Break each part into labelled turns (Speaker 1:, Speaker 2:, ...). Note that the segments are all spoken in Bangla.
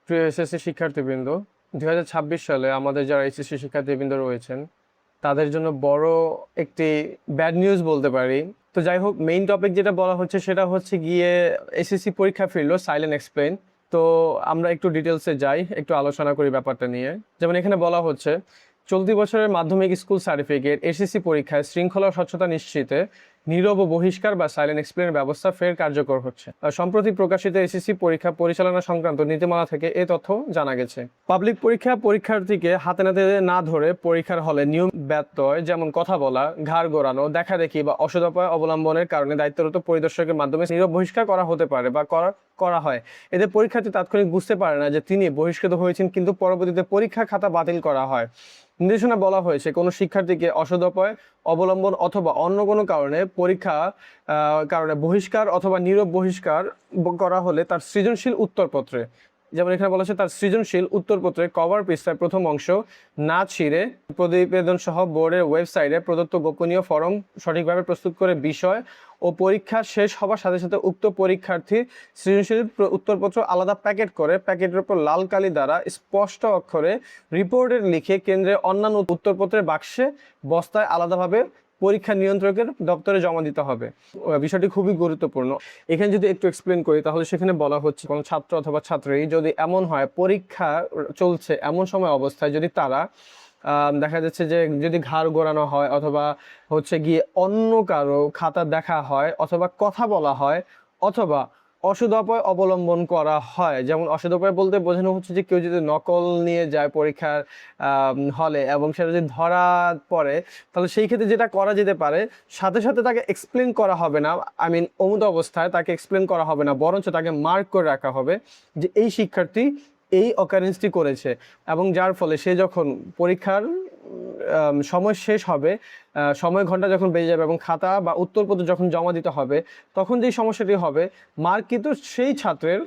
Speaker 1: প্রিয় এসএসসি শিক্ষার্থীবৃন্দ, 2026 সালে আমাদের যারা এসএসসি শিক্ষার্থীবৃন্দ রয়েছেন তাদের জন্য বড় একটি ব্যাড নিউজ বলতে পারি। তো যাই হোক, মেইন টপিক যেটা বলা হচ্ছে সেটা হচ্ছে গিয়ে এসএসসি পরীক্ষা ফিরলো সাইলেন্ট এক্সপ্লেইন। তো আমরা একটু ডিটেলসে যাই, একটু আলোচনা করি ব্যাপারটা নিয়ে। যেমন এখানে বলা হচ্ছে, চলতি বছরের মাধ্যমিক স্কুল সার্টিফিকেট এসএসসি পরীক্ষায় শৃঙ্খলা ও স্বচ্ছতা নিশ্চিতে নীরব ও বহিষ্কার বা সাইলেন্ট এক্সপ্লেনের ব্যবস্থা ফের কার্যকর হচ্ছে। সম্প্রতি প্রকাশিত এসএসসি পরীক্ষা পরিচালনা সংক্রান্ত নীতিমালা থেকে এ তথ্য জানা গেছে। পাবলিক পরীক্ষার্থীকে হাতে নাতে না ধরে পরীক্ষার হলে নিয়ম ব্যত্যয়, যেমন কথা বলা, ঘাড় ঘোরানো, দেখাদেখি বা অসদুপায় অবলম্বনের কারণে দায়িত্বরত পরিদর্শকের মাধ্যমে নীরব বহিষ্কার করা হতে পারে বা করা হয়। এতে পরীক্ষার্থী তাৎক্ষণিক বুঝতে পারে না যে তিনি বহিষ্কৃত হয়েছেন, কিন্তু পরবর্তীতে পরীক্ষা খাতা বাতিল করা হয়। নির্দেশনা বলা হয়েছে, কোনো শিক্ষার্থীকে অসদুপায় অবলম্বন অথবা অন্য কোনো কারণে বহিষ্কার অথবা নীরব বহিষ্কার করা হলে তার সৃজনশীল উত্তরপত্রে, যেমন এখানে বলা হচ্ছে, তার সৃজনশীল উত্তরপত্রে কভার পৃষ্ঠার প্রথম অংশ না ছিঁড়ে প্রতিবেদন সহ বোর্ডের ওয়েবসাইটে প্রদত্ত গোপনীয় ফরম সঠিকভাবে প্রস্তুত করে বিষয় ও পরীক্ষা শেষ হবার সাথে সাথে উক্ত পরীক্ষার্থীর সৃজনশীল উত্তরপত্র আলাদা প্যাকেট করে প্যাকেটের উপর লাল কালি দ্বারা স্পষ্ট অক্ষরে রিপোর্টের লিখে কেন্দ্রের অন্যান্য উত্তরপত্রের বাক্সে বস্তায় আলাদাভাবে পরীক্ষা নিয়ন্ত্রকের দপ্তরে জমা দিতে হবে। বিষয়টি খুবই গুরুত্বপূর্ণ। এখানে যদি একটু এক্সপ্লেন করি, তাহলে সেখানে বলা হচ্ছে, কোনো ছাত্র অথবা ছাত্রী যদি এমন হয় পরীক্ষা চলছে এমন সময় অবস্থায় যদি তারা দেখা যাচ্ছে যে যদি ঘাড় ঘোরানো হয় অথবা হচ্ছে গিয়ে অন্য কারো খাতা দেখা হয় অথবা কথা বলা হয় অথবা অসদুপায় অবলম্বন করা হয়। যেমন অসদুপায় বলতে বোঝানো হচ্ছে যে কেউ যদি নকল নিয়ে যায় পরীক্ষার হলে এবং সেটা যদি ধরা পড়ে, তাহলে সেই ক্ষেত্রে যেটা করা যেতে পারে, সাথে সাথে তাকে এক্সপ্লেন করা হবে না, অমুত অবস্থায় তাকে এক্সপ্লেন করা হবে না, বরঞ্চ তাকে মার্ক করে রাখা হবে যে এই শিক্ষার্থী এই অকারেন্সটি করেছে, এবং যার ফলে সে যখন পরীক্ষার সময় শেষ হবে, সময় ঘন্টা যখন বেজে যাবে এবং খাতা বা উত্তরপত্র যখন জমা দিতে হবে, তখন যেই সমস্যাটি হবে, মার্ক কিন্তু সেই ছাত্রের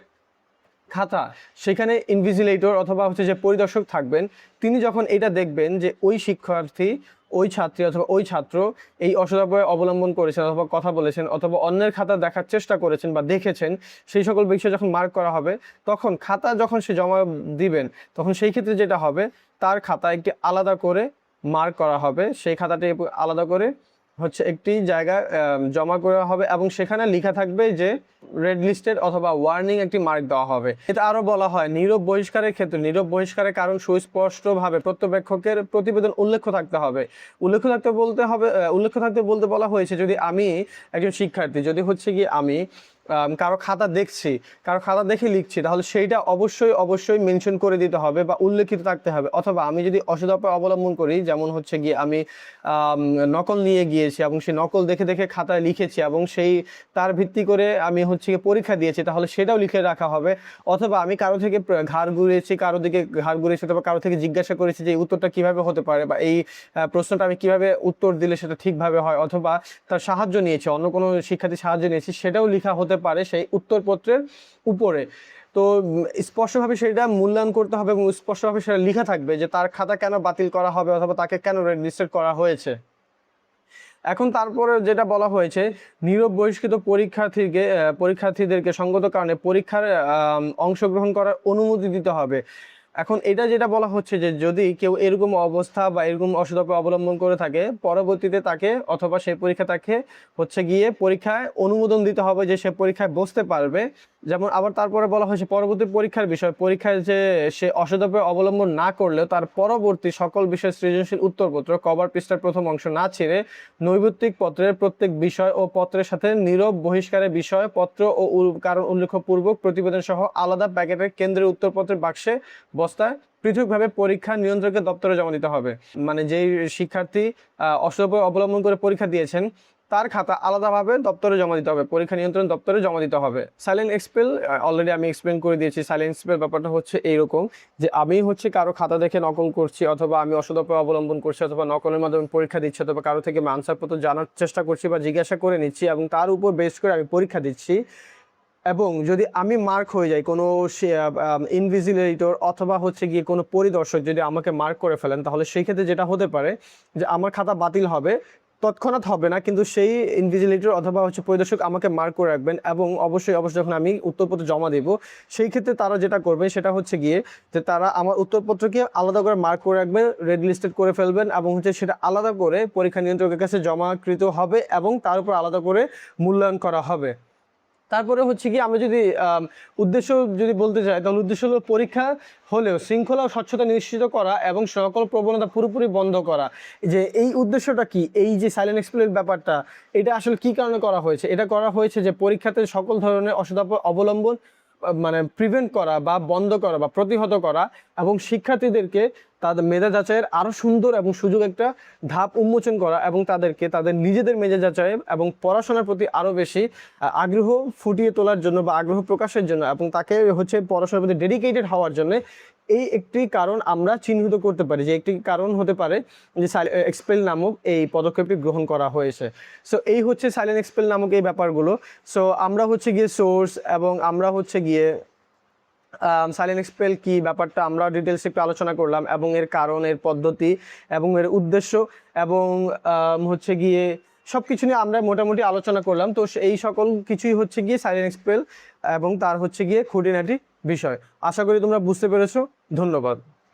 Speaker 1: খাতা, সেখানে ইনভিজিলেটর অথবা হচ্ছে যে পরিদর্শক থাকবেন, তিনি যখন এটা দেখবেন যে ওই শিক্ষার্থী, ওই ছাত্রী অথবা ওই ছাত্র এই অসদুপায় অবলম্বন করেছেন অথবা কথা বলেছেন অথবা অন্যের খাতা দেখার চেষ্টা করেছেন বা দেখেছেন, সেই সকল বিষয় যখন মার্ক করা হবে, তখন খাতা যখন সে জমা দিবেন, তখন সেই ক্ষেত্রে যেটা হবে, তার খাতা একটি আলাদা করে মার্ক করা হবে, সেই খাতাটি আলাদা করে হচ্ছে একটি জায়গায় জমা করা হবে এবং সেখানে লেখা থাকবে যে রেড লিস্টেড অথবা ওয়ার্নিং একটি মার্ক দেওয়া হবে। এটা আরো বলা হয়, নীরব বহিষ্কারের ক্ষেত্রে নীরব বহিষ্কারের কারণ সুস্পষ্টভাবে পর্যবেক্ষকের প্রতিবেদন উল্লেখ থাকতে হবে। উল্লেখ থাকতে বলতে বলা হয়েছে, যদি আমি একজন শিক্ষার্থী, যদি হচ্ছে কি আমি কারো খাতা দেখছি, কারো খাতা দেখে লিখছি, তাহলে সেইটা অবশ্যই মেনশন করে দিতে হবে বা উল্লেখিত থাকতে হবে। অথবা আমি যদি অসদুপায় অবলম্বন করি, যেমন হচ্ছে গিয়ে আমি নকল নিয়ে গিয়েছি এবং সেই নকল দেখে দেখে খাতায় লিখেছি এবং তার ভিত্তি করে আমি হচ্ছে গিয়ে পরীক্ষা দিয়েছি, তাহলে সেটাও লিখে রাখা হবে। অথবা আমি কারো থেকে ঘাড় ঘুরিয়েছি অথবা কারো থেকে জিজ্ঞাসা করেছি যে এই উত্তরটা কিভাবে হতে পারে বা এই প্রশ্নটা আমি কিভাবে উত্তর দিলে সেটা ঠিকভাবে হয়, অথবা তার সাহায্য নিয়েছি, অন্য কোনো শিক্ষার্থীর সাহায্য নিয়েছি, সেটাও লেখা হতে পারে সেই উত্তরপত্রের উপরে। তো স্পষ্টভাবে সেটা মূল্যায়ন করতে হবে এবং স্পষ্টভাবে সেটা লেখা থাকবে যে তার খাতা কেন বাতিল করা হবে অথবা তাকে কেন রেড লিস্টেড করা হয়েছে। এখন তারপরে যেটা বলা হয়েছে, নীরব বহিষ্কৃত পরীক্ষার্থীদেরকে সঙ্গত কারণে পরীক্ষার অংশগ্রহণ করার অনুমতি দিতে হবে। এখন এটা যেটা বলা হচ্ছে যে যদি কেউ এরকম অবস্থা বা এরকম অসদুপায় অবলম্বন করে থাকে, পরবর্তীতে তাকে অথবা সেই তাকে হচ্ছে গিয়ে পরীক্ষায় অনুমোদন দিতে হবে যে সে পরীক্ষায় বসতে পারবে। যেমন আবার তারপরে বলা হয়েছে পরবর্তী পরীক্ষার বিষয়, পরীক্ষায় যে সে অসদুপায় অবলম্বন না করলেও তার পরবর্তী সকল বিষয় সৃজনশীল উত্তরপত্র কভার পৃষ্ঠার প্রথম অংশ না ছেড়ে নৈর্ব্যক্তিক পত্রের প্রত্যেক বিষয় ও পত্রের সাথে নীরব বহিষ্কারের বিষয় পত্র ও কারণ উল্লেখপূর্বক প্রতিবেদন সহ আলাদা প্যাকেটের কেন্দ্রের উত্তরপত্রের বাক্সে বস্তায় পৃথকভাবে পরীক্ষা নিয়ন্ত্রকের দপ্তরে জমা দিতে হবে। মানে যেই শিক্ষার্থী অসদুপায় অবলম্বন করে পরীক্ষা দিয়েছেন, তার খাতা আলাদাভাবে দপ্তরে জমা দিতে হবে, পরীক্ষা নিয়ন্ত্রণ দপ্তরে জমা দিতে হবে। সাইলেন্ট এক্সপেল অলরেডি আমি এক্সপ্লেন করে দিয়েছি। সাইলেন্ট এক্সপেল ব্যাপারটা হচ্ছে এইরকম যে আমি হচ্ছে কারো খাতা দেখে নকল করছি অথবা আমি অসদুপায় অবলম্বন করছি অথবা নকলের মাধ্যমে পরীক্ষা দিচ্ছি অথবা কারো থেকে আমি আনসারপত্র জানার চেষ্টা করছি বা জিজ্ঞাসা করে নিচ্ছি এবং তার উপর বেস করে আমি পরীক্ষা দিচ্ছি, এবং যদি আমি মার্ক হয়ে যাই, কোনো ইনভিজিলেটর অথবা হচ্ছে গিয়ে কোনো পরিদর্শক যদি আমাকে মার্ক করে ফেলেন, তাহলে সেই ক্ষেত্রে যেটা হতে পারে যে আমার খাতা বাতিল হবে তৎক্ষণাৎ হবে না, কিন্তু সেই ইনভিজিলেটর অথবা হচ্ছে পরিদর্শক আমাকে মার্ক করে রাখবেন, এবং অবশ্যই যখন আমি উত্তরপত্র জমা দেব সেই ক্ষেত্রে তারা যেটা করবে সেটা হচ্ছে গিয়ে যে তারা আমার উত্তরপত্রকে আলাদা করে মার্ক করে রাখবেন, রেড লিস্টেড করে ফেলবেন, এবং হচ্ছে সেটা আলাদা করে পরীক্ষা নিয়ন্ত্রকের কাছে জমাকৃত হবে এবং তার উপর আলাদা করে মূল্যায়ন করা হবে। তারপরে হচ্ছে কি আমরা যদি উদ্দেশ্য যদি বলতে চাই, তাহলে উদ্দেশ্য হলো পরীক্ষা হলেও শৃঙ্খলা ও স্বচ্ছতা নিশ্চিত করা এবং সকল প্রবণতা পুরোপুরি বন্ধ করা। যে এই উদ্দেশ্যটা কি, এই যে সাইলেন্ট এক্সপ্লেন ব্যাপারটা, এটা আসলে কি কারণে করা হয়েছে? এটা করা হয়েছে যে পরীক্ষাতে সকল ধরনের অসদাচরণ অবলম্বন মানে প্রিভেন্ট করা বা বন্ধ করা বা প্রতিহত করা, এবং শিক্ষার্থীদেরকে তাদের মেধা যাচাইয়ের আরও সুন্দর এবং সুযোগ একটা ধাপ উন্মোচন করা, এবং তাদেরকে তাদের নিজেদের মেধা যাচাই এবং পড়াশোনার প্রতি আরও বেশি আগ্রহ ফুটিয়ে তোলার জন্য বা আগ্রহ প্রকাশের জন্য, এবং তাকে হচ্ছে পড়াশোনার প্রতি ডেডিকেটেড হওয়ার জন্য এই একটি কারণ আমরা চিহ্নিত করতে পারি, যে একটি কারণ হতে পারে যে এক্সপেল নামক এই পদক্ষেপটি গ্রহণ করা হয়েছে। সো এই হচ্ছে সাইলেন্ট এক্সপেল নামক এই ব্যাপারগুলো। সো আমরা হচ্ছে গিয়ে সোর্স এবং আমরা হচ্ছে গিয়ে সাইলেন্ট এক্সপেল কি ব্যাপারটা আমরা ডিটেলস একটু আলোচনা করলাম, এবং এর কারণ, এর পদ্ধতি এবং এর উদ্দেশ্য, এবং হচ্ছে গিয়ে সব কিছু নিয়ে আমরা মোটামুটি আলোচনা করলাম। তো এই সকল কিছুই হচ্ছে গিয়ে সাইলেন্ট এক্সপেল এবং তার হচ্ছে গিয়ে খুঁটিনাটি বিষয়। আশা করি তোমরা বুঝতে পেরেছো। ধন্যবাদ।